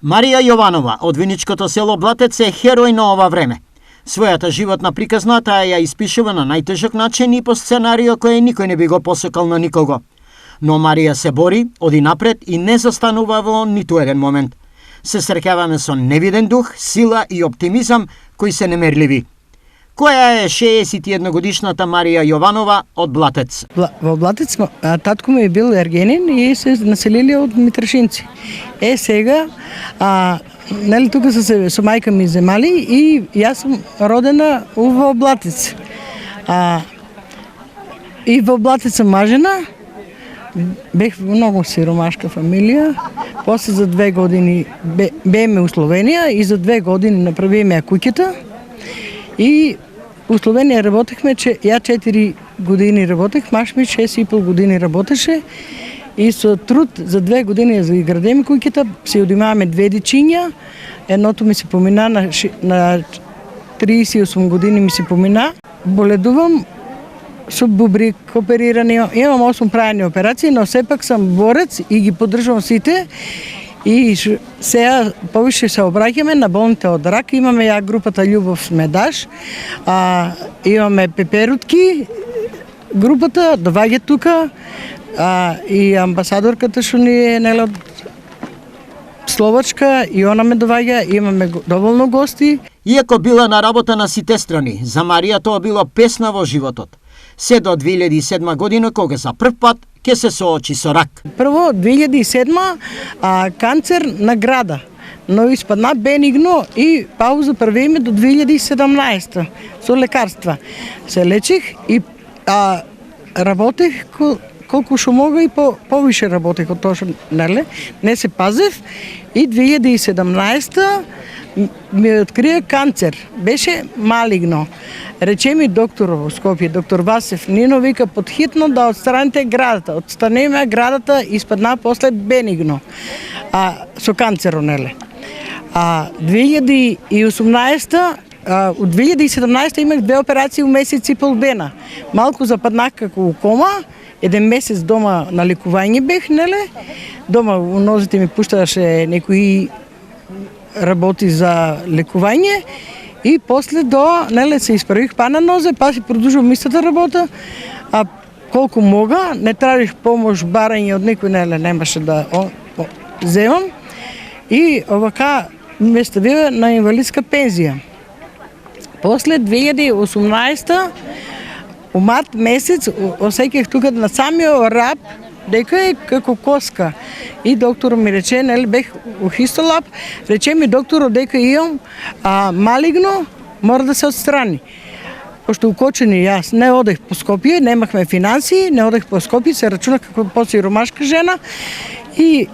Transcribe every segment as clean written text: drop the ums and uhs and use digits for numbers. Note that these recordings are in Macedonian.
Марија Јованова од виничкото село Блатец е херој на ова време. Својата животна приказна таа ја испишува на најтежок начин и по сценарио кој никој не би го посекал на никого. Но Марија се бори, оди напред и не застанува во ниту еден момент. Се среќаваме со невиден дух, сила и оптимизам кои се немерливи. Која е 61 годишната Марија Јованова од Блатец? Во Блатец татко ми е бил ергенин и се населили од Митрошинци. Сега нели тука со мајка ми земали и јас сум родена во Блатец. И во Блатец сум мажена. Бех многу сиромашка фамилија. После за 2 години беме у Словенија и за 2 години направиме куќата. И у Словенија работехме, ја 4 години работех, маш ми 6,5 години работеше и со труд за 2 години за изградиме куќата, се одимаваме 2 дечиња, едното ми се помина на 38 години ми се помина. Боледувам со бубрик оперирани, имам 8 правени операции, но сепак сам борец и ги поддржувам сите. И сега повише се обраќаме на болните од рак. Имаме ја групата Љубов Медаш, имаме Пеперутки, групата доваѓа тука, и амбасадорката што ни е од Словачка, и она ме доваѓа, имаме доволно гости. Иако била на работа на сите страни, за Марија тоа било песна во животот. Се до 2007 година, кога за прв пат ќе се соочи со рак. Прво 2007 канцер на града, но испадна бенигно и пауза првиме до 2017 со лекарства. Се лечих и работех колку што мога и повише работех од тоа што не се пазев и 2017 ми открија канцер. Беше малигно. Рече ми доктор во Скопје, доктор Васев Нино, вика подхитно да отстраните градата. Отстранеме градата, испадна после бенигно. Со канцеро, неле. 2018 од 2017 имах 2 операции у месец и пол дена. Малку западнах како у кома, 1 месец дома на лекување бех, неле. Дома у нозите ми пушташе некои работи за лекување и после неле се исправих па на нозе, па си продолжувам истата работа, колку мога, не тражих помош, барање од некој, неле, немаше да земам и овака ме ставија на инвалидска пензија. После 2018 у март месец осеќах тука на самиот раб дека е како коска. И доктор ми рече, нели бех у хистолаб, рече ми докторот дека имам малигно, мора да се отстрани. Пошто укочени јас не одех по Скопје, немахме финансии, не одех по Скопје, се рачунах како посиромашка жена и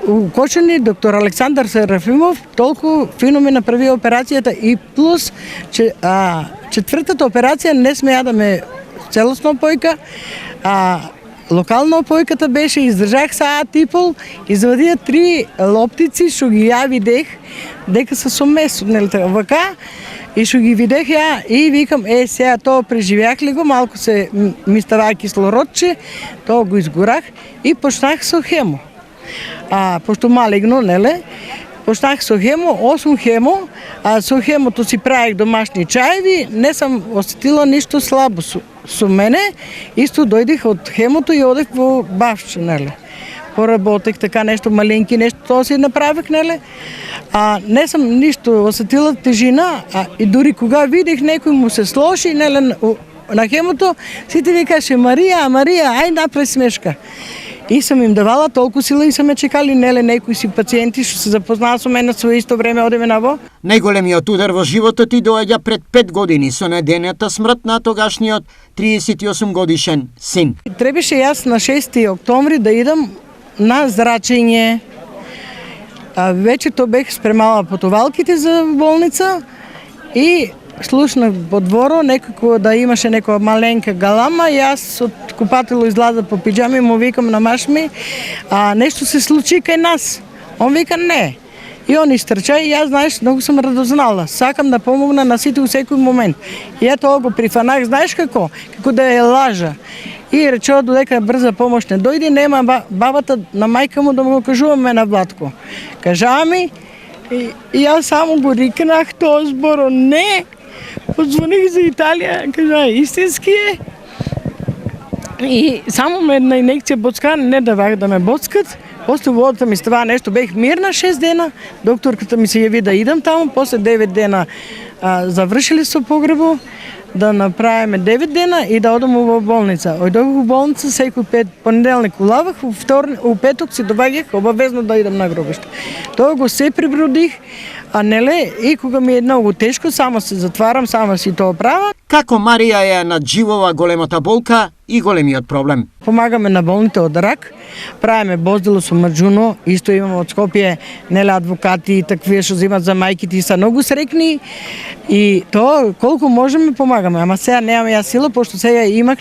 укочени доктор Александар Серафимов толку фино ми направи операцијата и плюс четвртата операција не сме ја да ме целосно опојка, локална опојката беше, издржах саат и пол, извадија 3 лоптици што ги ја видех дека се со месо, нели така, вака, и што ги видех ја и викам, сега тоа преживеах ли го, малку се ми ставаа кислородче, тоа го изгорах и почнах со хемо. Пошто малигно, неле, почнах со хемо, 8 хемо, со хемото си правих домашни чаеви, не сам осетила ништо слабо со мене, исто дојдих од хемото и одех во Бавче, неле. Поработех така нешто маленки, нешто тоа си направих, неле. Не сам ништо осетила тежина, и дури кога видех некој му се слоши, неле, на хемото, сите викаше Марија, ај направи смешка. И сам им давала толку сила и сам ме чекали, неле, некои си пациенти што се запознаа со мене со исто време одеме наво. Најголемиот удар во животот ти доаѓа пред 5 години со најдената смрт на тогашниот 38 годишен син. Требаше јас на 6 октомври да идам на зрачење. Вечерто бех спремала потовалките за болница и слушнах во дворо некако да имаше некоја маленка галама, јас од купатело излаза по пиџами и му викам на маш ми, нешто се случи кај нас. Он вика не. И он истрча и јас, знаеш, многу сум радознала. Сакам да помогна на сите у секој момент. И ја тоа го прифанах, знаеш како? Како да ја лажа. И рече додека брза помош не дојде, нема бабата на мајка му да му го кажуваме на Владко. Кажа ми, и јас само го рикнах тоа зборо, не, позвоних за Италија, кажа, истински е. И само ме една инекција боцка, не давах да ме боцкат. После водата ми става нешто, бех мирна 6 дена, докторката ми се јави да идам таму, после 9 дена завршили со погребо, да направиме 9 дена и да одам во болница. Ојдох во болница секој понеделник улавах, у петок си добаѓах обавезно да идам на гробиште. Тоа го се прибродих, а неле, и кога ми е многу тешко, само се затварам, само си тоа правам. Како Марија ја надживува големата болка и големиот проблем? Помагаме на болните од рак, правиме боздело со марџуно, исто имаме од Скопје, неле адвокати, такви што земат за мајките и се многу срекни и тоа колку можеме помагаме, ама сега немам ја сила, пошто сега имах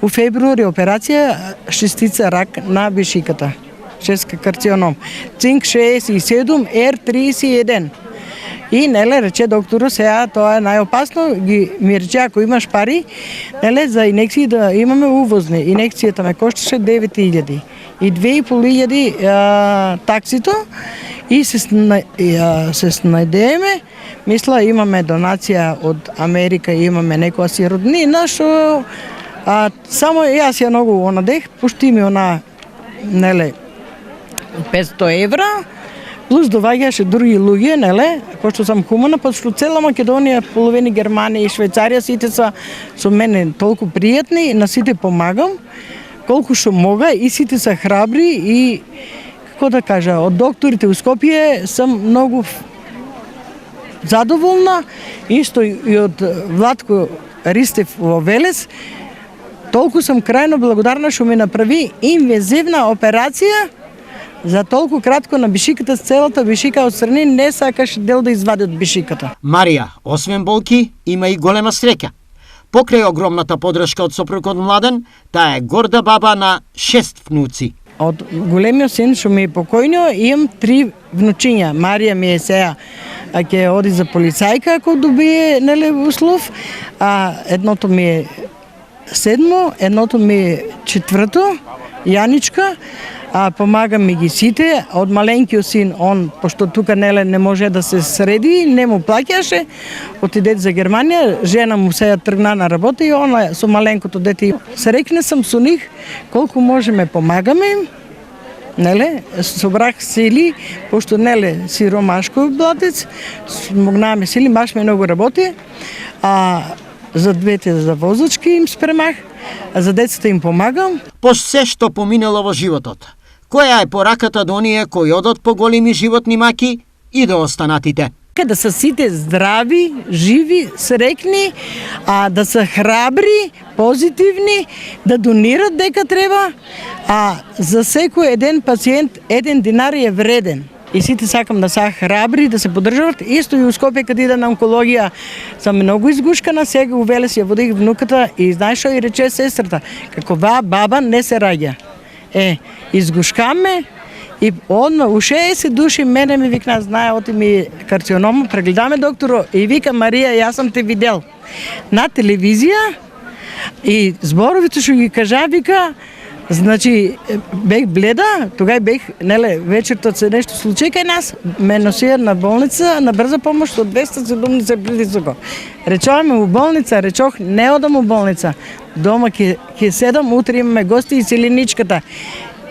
у февруари операција шестица рак на бишиката. 6 карцином. Цинк 67, R31. И неле рече доктору, сега тоа е најопасно, ми рече ако имаш пари, неле за инекции да имаме увозни. Инекцијата ме кошташе 9.000 и 2.500 таксито и се снајдееме. Мисла имаме донација од Америка, имаме некоја си роднина што само јас ја многу онадех, пушти ми она неле 500 евра, плюс доваѓаше други луѓе, неле, пошто сам хумана, пошто цела Македонија, половини Германија и Швајцарија, сите са со мене толку пријатни, на сите помагам, колку што мога и сите са храбри и, како да кажа, од докторите у Скопје сам многу задоволна, исто и од Владко Ристев во Велес, толку сум крајно благодарна што ми направи инвазивна операција за толку кратко на бишиката, с целата бишика отстрани не сакаше дел да извади од бишиката. Марија, освен болки, има и голема среќа. Покрај огромната подршка од сопругот Младен, таа е горда баба на 6 внуци. Од големиот син што ми е покојнио, имам 3 внучиња. Марија ми е сега ќе оди за полицајка ако добие неле услов, а едното ми е 7, едното ми е 4, Јаничка, помага ми ги сите, од маленкиот син, он, пошто тука неле не може да се среди, не му плаќаше, отиде за Германија, жена му сега тргна на работа и она со маленкото дете. Срекна сам со нив, колку можеме помагаме им, неле, собрах сили, пошто неле сиромашко блатец, смогнаме сили, баш ме многу работи, за двете за возачки им спремах, а за децата им помагам. По се што поминало во животот, која е пораката до оние кои одат по големи животни маки и до останатите? Да се сите здрави, живи, срекни, да се храбри, позитивни, да донират дека треба, за секој еден пациент 1 динар е вреден. И сите сакам да се храбри, да се поддржават. Исто и у Скопје каде ида на онкологија, сам многу изгушкана, сега у Велес ја водих внуката и знаеш што и рече сестрата, како баба не се раѓа. Изгушкаме и одма у 60 души мене ми викна, знае, оти ми карцинома, прегледаме докторо и вика Марија, јас сам те видел на телевизија и зборовите што ги кажа, вика, значи, бех бледа, тогај бех, неле, вечерта се нешто случај кај нас, ме носија на болница, на брза помош од 270 притисоко. Речоваме у болница, речох, не одам у болница, дома ќе седам, утре имаме гости и селеничката.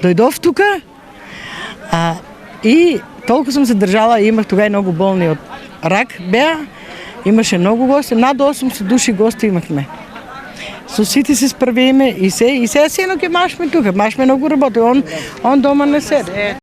Дојдов тука, и толку сум се држала, имах тогај многу болни од рак, беа, имаше многу гости, над 80 души гости имахме. Со сите се справиме и сега сино ќе машме тука, машме многу работи, он дома не седе.